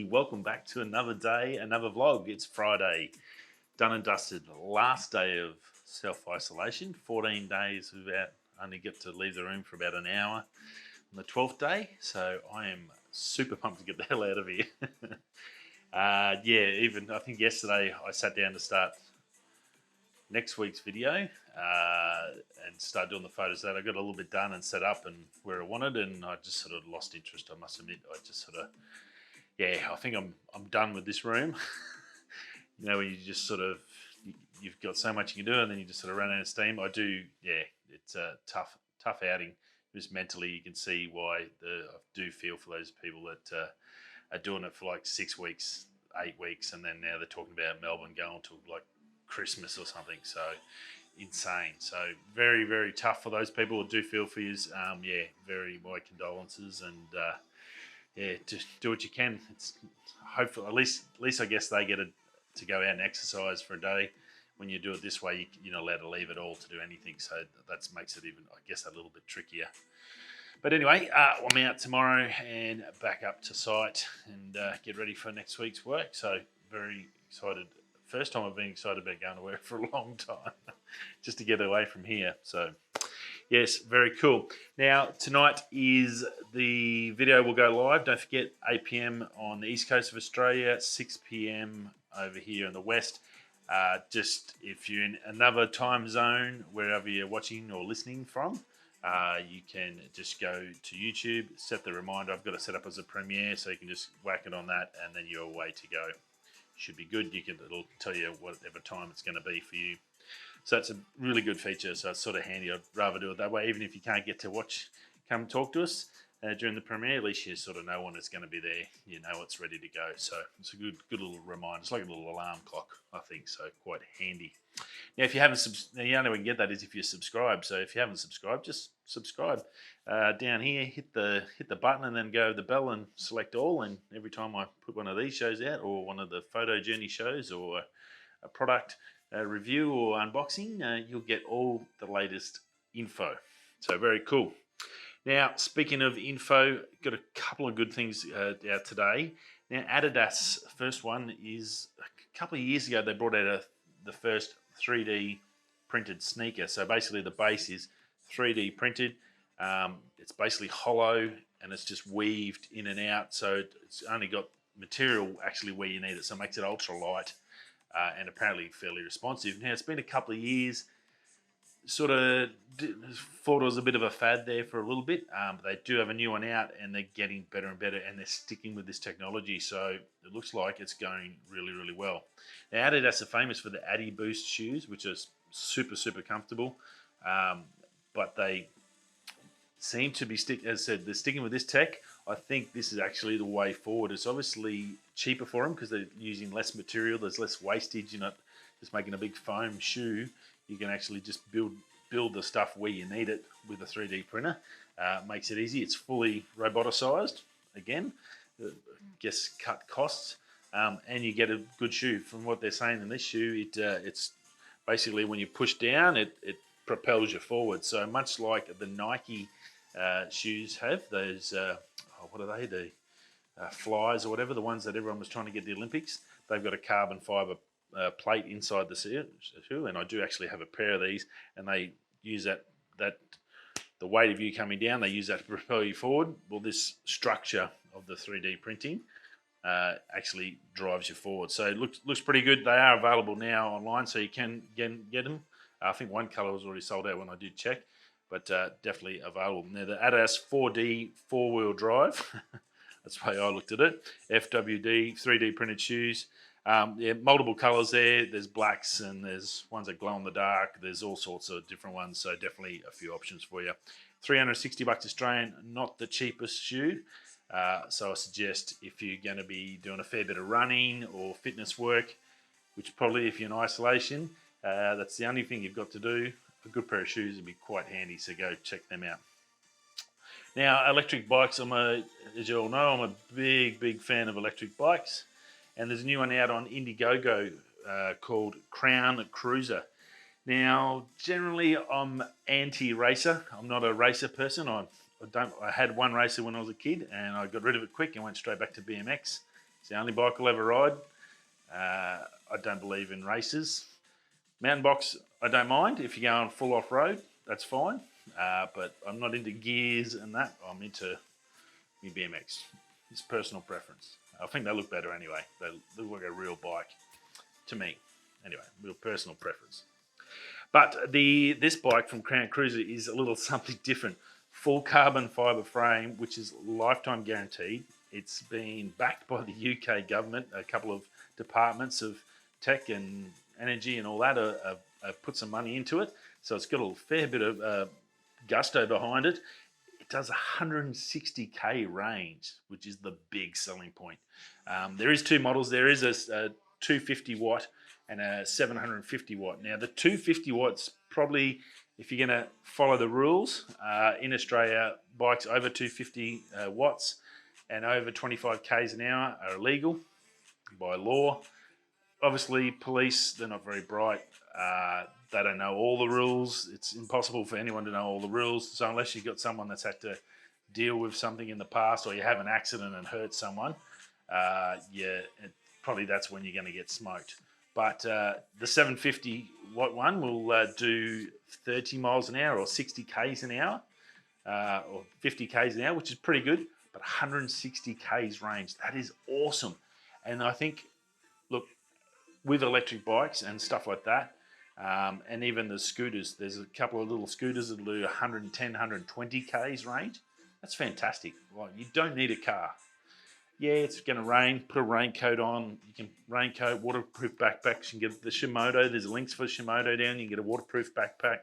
welcome back to another day, another vlog. It's Friday, done and dusted, last day of self-isolation, 14 days without, only get to leave the room for about an hour on the 12th day, so I am super pumped to get the hell out of here. Even I think yesterday I sat down to start next week's video and start doing the photos that I got a little bit done and set up and where I wanted, and I just sort of lost interest. I must admit, I just sort of, I think I'm done with this room. You know, when you just sort of, you've got so much you can do and then you just sort of run out of steam. I do, it's a tough outing. Just mentally, you can see why I do feel for those people that are doing it for like 6 weeks, 8 weeks, and then now they're talking about Melbourne going to like Christmas or something. So insane. So very, very tough for those people. I do feel for you. Very my condolences, and just do what you can. It's hopefully at least I guess they get to go out and exercise for a day. When you do it this way, you're not allowed to leave at all to do anything. So that makes it even, I guess, a little bit trickier. But anyway, I'm out tomorrow and back up to site and get ready for next week's work. So very excited. First time I've been excited about going to work for a long time, just to get away from here. So yes, very cool. Now tonight is the video will go live. Don't forget, 8 p.m. on the east coast of Australia, 6 p.m. over here in the west. Just if you're in another time zone, wherever you're watching or listening from, you can just go to YouTube, set the reminder. I've got it set up as a premiere, so you can just whack it on that, and then you're away to go. Should be good. It'll tell you whatever time it's going to be for you. So it's a really good feature. So it's sort of handy. I'd rather do it that way, even if you can't get to watch. Come talk to us during the premiere. At least you sort of know when it's going to be there. You know it's ready to go. So it's a good little reminder. It's like a little alarm clock, I think. So quite handy. Now, if you haven't, the only way you can get that is if you subscribe. So if you haven't subscribed, just subscribe. Down here, hit the button and then go the bell and select all. And every time I put one of these shows out, or one of the photo journey shows, or a product review or unboxing, you'll get all the latest info. So very cool. Now, speaking of info, got a couple of good things out today. Now, Adidas, first one is a couple of years ago, they brought out the first 3D printed sneaker. So basically the base is 3D printed. It's basically hollow and it's just weaved in and out. So it's only got material actually where you need it. So it makes it ultra light and apparently fairly responsive. Now, it's been a couple of years. Sort of thought it was a bit of a fad there for a little bit. But they do have a new one out and they're getting better and better, and they're sticking with this technology. So it looks like it's going really, really well. Now, Adidas are famous for the Adiboost shoes, which are super, super comfortable. But they seem to be, as I said, they're sticking with this tech. I think this is actually the way forward. It's obviously cheaper for them because they're using less material. There's less wastage. You're not just making a big foam shoe. You can actually just build the stuff where you need it with a 3D printer. Makes it easy. It's fully roboticized. Again, guess cut costs, and you get a good shoe. From what they're saying in this shoe, it's basically when you push down, it propels you forward. So much like the Nike shoes have those. What are they? The flies or whatever. The ones that everyone was trying to get at the Olympics. They've got a carbon fiber plate inside the shoe, and I do actually have a pair of these, and they use that the weight of you coming down, they use that to propel you forward. Well, this structure of the 3D printing actually drives you forward. So it looks pretty good. They are available now online, so you can get them. I think one colour was already sold out when I did check, but definitely available. Now, the Adidas 4D 4-wheel drive, that's the way I looked at it, FWD 3D printed shoes. Multiple colours there. There's blacks and there's ones that glow in the dark. There's all sorts of different ones, so definitely a few options for you. $360 Australian, not the cheapest shoe. So I suggest if you're going to be doing a fair bit of running or fitness work, which probably if you're in isolation, that's the only thing you've got to do. A good pair of shoes would be quite handy, so go check them out. Now, electric bikes, as you all know, I'm a big fan of electric bikes. And there's a new one out on Indigogo called Crown Cruiser. Now, generally, I'm anti-racer. I'm not a racer person. I had one racer when I was a kid, and I got rid of it quick and went straight back to BMX. It's the only bike I'll ever ride. I don't believe in races. Mountain bikes, I don't mind. If you're going full off-road, that's fine. But I'm not into gears and that. I'm into my BMX. It's personal preference. I think they look better anyway. They look like a real bike to me. Anyway, real personal preference. But this bike from Crown Cruiser is a little something different. Full carbon fibre frame, which is lifetime guaranteed. It's been backed by the UK government. A couple of departments of tech and energy and all that have put some money into it. So it's got a fair bit of gusto behind it. It does 160k range, which is the big selling point. There is two models. There is a 250 watt and a 750 watt. Now the 250 watts probably, if you're going to follow the rules, in Australia, bikes over 250 watts and over 25 k's an hour are illegal by law. Obviously, police, they're not very bright. They don't know all the rules. It's impossible for anyone to know all the rules. So unless you've got someone that's had to deal with something in the past, or you have an accident and hurt someone, probably that's when you're going to get smoked. But the 750 watt one will do 30 miles an hour or 60 k's an hour or 50 k's an hour, which is pretty good. But 160 k's range, that is awesome. And I think, look, with electric bikes and stuff like that, and even the scooters, there's a couple of little scooters that do 110, 120 k's range. That's fantastic. Well, you don't need a car. Yeah, it's going to rain. Put a raincoat on. You can raincoat, waterproof backpacks. You can get the Shimoto. There's links for Shimoto down. You can get a waterproof backpack.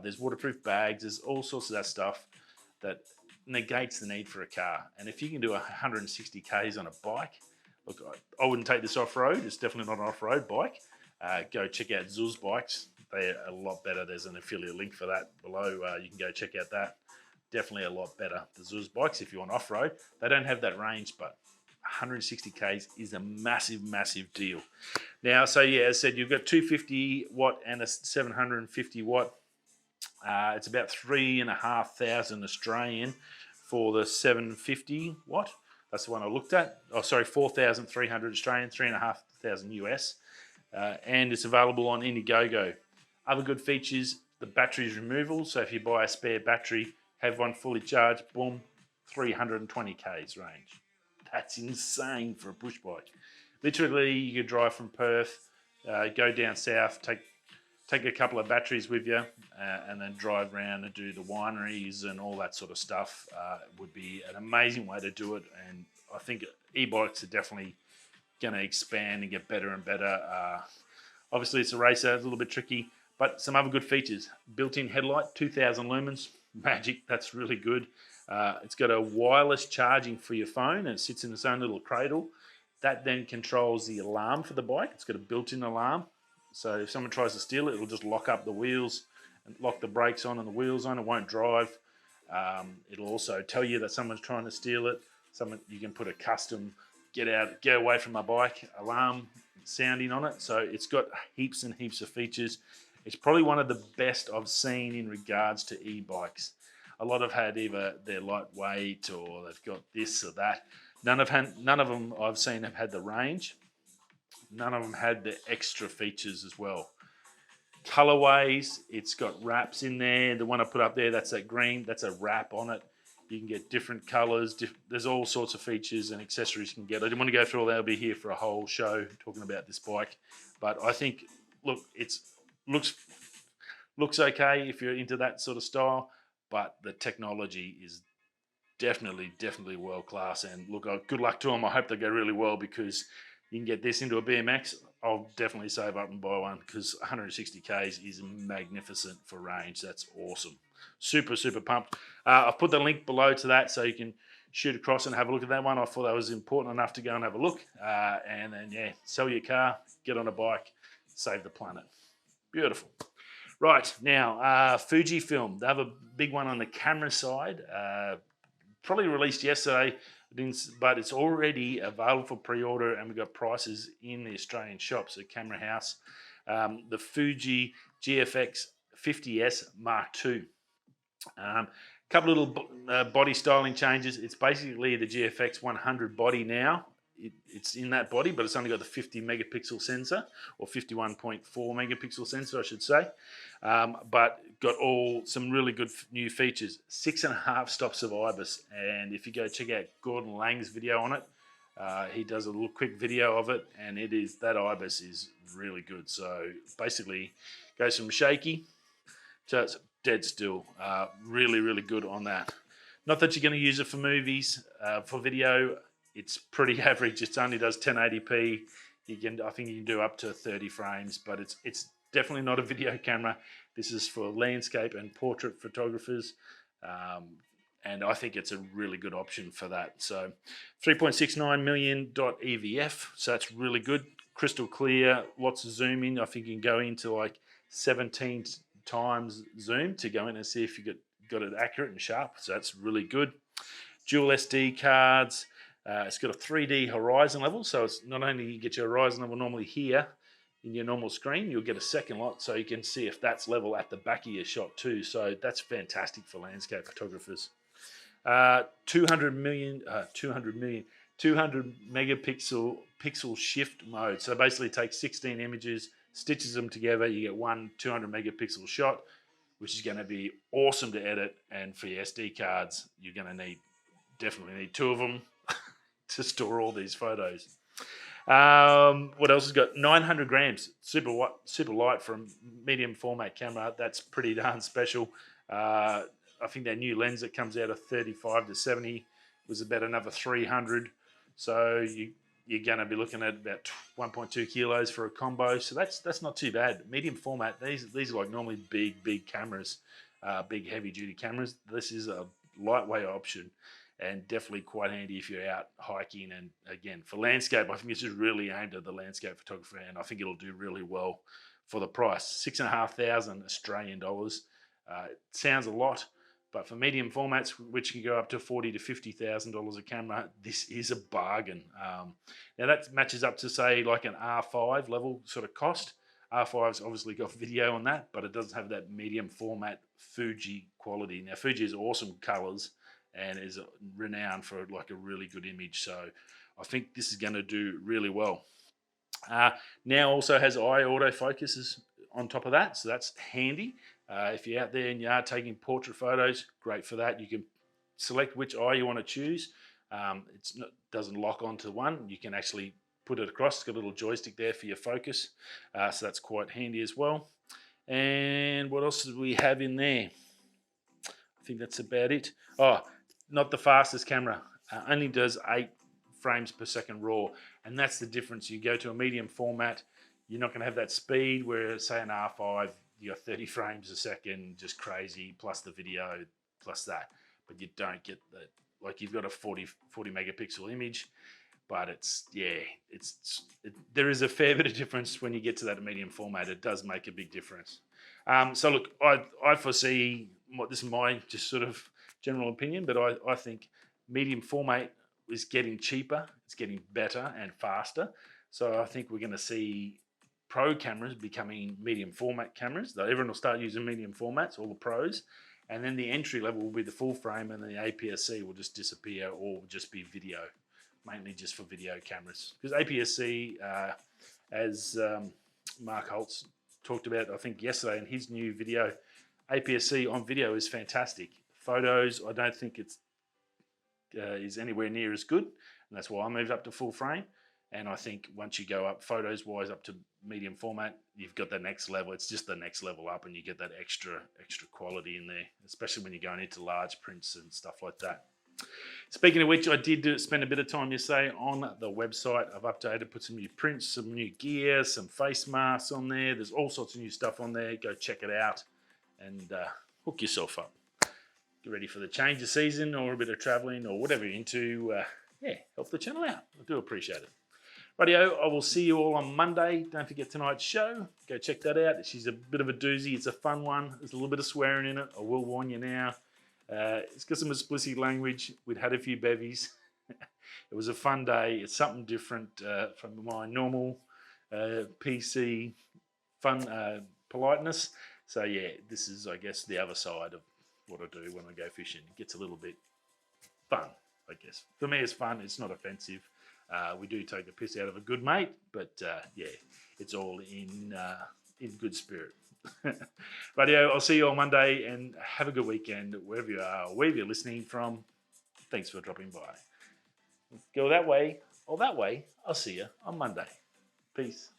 There's waterproof bags. There's all sorts of that stuff that negates the need for a car. And if you can do 160 k's on a bike, look, I wouldn't take this off-road. It's definitely not an off-road bike. Go check out Zeus Bikes. They're a lot better. There's an affiliate link for that below. You can go check out that. Definitely a lot better. The Zeus Bikes, if you want off-road, they don't have that range, but 160 k's is a massive, massive deal. Now, so yeah, as I said, you've got 250 watt and a 750 watt. It's about 3,500 Australian for the 750 watt. That's the one I looked at. Oh, sorry, 4,300 Australian, 3,500 US. And it's available on Indigogo. Other good features, the battery's removable. So if you buy a spare battery, have one fully charged, boom, 320 k's range. That's insane for a push bike. Literally, you could drive from Perth, go down south, take a couple of batteries with you, and then drive around and do the wineries and all that sort of stuff. It would be an amazing way to do it, and I think e-bikes are definitely going to expand and get better and better. Obviously, it's a racer, it's a little bit tricky, but some other good features. Built-in headlight, 2,000 lumens, magic, that's really good. It's got a wireless charging for your phone, and it sits in its own little cradle. That then controls the alarm for the bike. It's got a built-in alarm. So if someone tries to steal it, it'll just lock up the wheels and lock the brakes on and the wheels on. It won't drive. It'll also tell you that someone's trying to steal it. You can put a custom get away from my bike alarm sounding on it. So it's got heaps and heaps of features. It's probably one of the best I've seen in regards to e-bikes. A lot have had either they're lightweight or they've got this or that. None of them I've seen have had the range. None of them had the extra features as well. Colorways, it's got wraps in there. The one I put up there, that's that green, that's a wrap on it. You can get different colors. There's all sorts of features and accessories you can get. I didn't want to go through all that. I'll be here for a whole show talking about this bike. But I think, look, it looks okay if you're into that sort of style, but the technology is definitely world class. And look, good luck to them. I hope they go really well, because you can get this into a BMX. I'll definitely save up and buy one, because 160 k's is magnificent for range. That's awesome. Super pumped. I've put the link below to that so you can shoot across and have a look at that one. I thought that was important enough to go and have a look. And then, yeah, sell your car, get on a bike, save the planet. Beautiful. Right, now, Fujifilm. They have a big one on the camera side. Probably released yesterday, but it's already available for pre-order, and we've got prices in the Australian shops at Camera House. The Fuji GFX 50S Mark II. Couple little body styling changes. It's basically the GFX 100 body now, it's in that body, but it's only got the 50 megapixel sensor, or 51.4 megapixel sensor, I should say. But got some really good new features. 6.5 stops of IBIS, and if you go check out Gordon Lang's video on it, he does a little quick video of it, and that IBIS is really good. So basically, goes from shaky to it's dead still. Really, really good on that. Not that you're going to use it for movies. For video, it's pretty average. It only does 1080p. I think you can do up to 30 frames, but it's definitely not a video camera. This is for landscape and portrait photographers, and I think it's a really good option for that. So 3.69 million .EVF, so that's really good. Crystal clear, lots of zoom in. I think you can go into like 17 times zoom to go in and see if you got it accurate and sharp. So that's really good. Dual SD cards. It's got a 3D horizon level, so it's not only you get your horizon level normally here in your normal screen, you'll get a second lot, so you can see if that's level at the back of your shot too. So that's fantastic for landscape photographers. 200 megapixel shift mode. So basically, it takes 16 images, stitches them together. You get one 200 megapixel shot, which is going to be awesome to edit. And for your SD cards, you're going to definitely need 2 of them to store all these photos. What else has got? 900 grams, super light for a medium format camera. That's pretty darn special. I think that new lens that comes out of 35 to 70 was about another 300. So you're going to be looking at about 1.2 kilos for a combo. So that's not too bad. Medium format, these are like normally big cameras, big heavy duty cameras. This is a lightweight option, and definitely quite handy if you're out hiking. And again, for landscape, I think this is really aimed at the landscape photographer, and I think it'll do really well for the price. 6,500 Australian dollars. It sounds a lot, but for medium formats, which can go up to $40,000 to $50,000 a camera, this is a bargain. Now that matches up to say like an R5 level sort of cost. R5's obviously got video on that, but it doesn't have that medium format Fuji quality. Now Fuji is awesome colors and is renowned for like a really good image. So I think this is going to do really well. Now also has eye autofocus on top of that, so that's handy. If you're out there and you are taking portrait photos, great for that. You can select which eye you want to choose. It doesn't lock onto one. You can actually put it across. It's got a little joystick there for your focus, so that's quite handy as well. And what else do we have in there? I think that's about it. Oh, not the fastest camera. Only does 8 frames per second raw, and that's the difference. You go to a medium format, you're not going to have that speed where, say, an R5, you got 30 frames a second, just crazy, plus the video, plus that. But you don't get that. Like, you've got a 40 megapixel image, but there is a fair bit of difference when you get to that medium format. It does make a big difference. So look, I foresee, this is my just sort of general opinion, but I think medium format is getting cheaper, it's getting better and faster. So I think we're going to see pro cameras becoming medium format cameras. Everyone will start using medium formats, all the pros, and then the entry level will be the full frame, and the APS-C will just disappear, or will just be video, mainly just for video cameras. Because APS-C, as Mark Holtz talked about, I think yesterday in his new video, APS-C on video is fantastic. Photos, I don't think it's is anywhere near as good, and that's why I moved up to full frame. And I think once you go up photos wise up to medium format, you've got the next level. It's just the next level up, and you get that extra quality in there, especially when you're going into large prints and stuff like that. Speaking of which, I did spend a bit of time yesterday on the website. I've updated, put some new prints, some new gear, some face masks on there. There's all sorts of new stuff on there. Go check it out and hook yourself up. Get ready for the change of season or a bit of traveling or whatever you're into. Help the channel out. I do appreciate it. Rightio, I will see you all on Monday. Don't forget tonight's show. Go check that out. She's a bit of a doozy. It's a fun one. There's a little bit of swearing in it. I will warn you now. It's got some explicit language. We'd had a few bevies. It was a fun day. It's something different from my normal PC fun politeness. So yeah, this is, I guess, the other side of what I do when I go fishing. It gets a little bit fun. I guess. For me, it's fun. It's not offensive. We do take the piss out of a good mate, but yeah, it's all in good spirit. But yeah, I'll see you on Monday, and have a good weekend wherever you are, wherever you're listening from. Thanks for dropping by. Go that way or that way. I'll see you on Monday. Peace.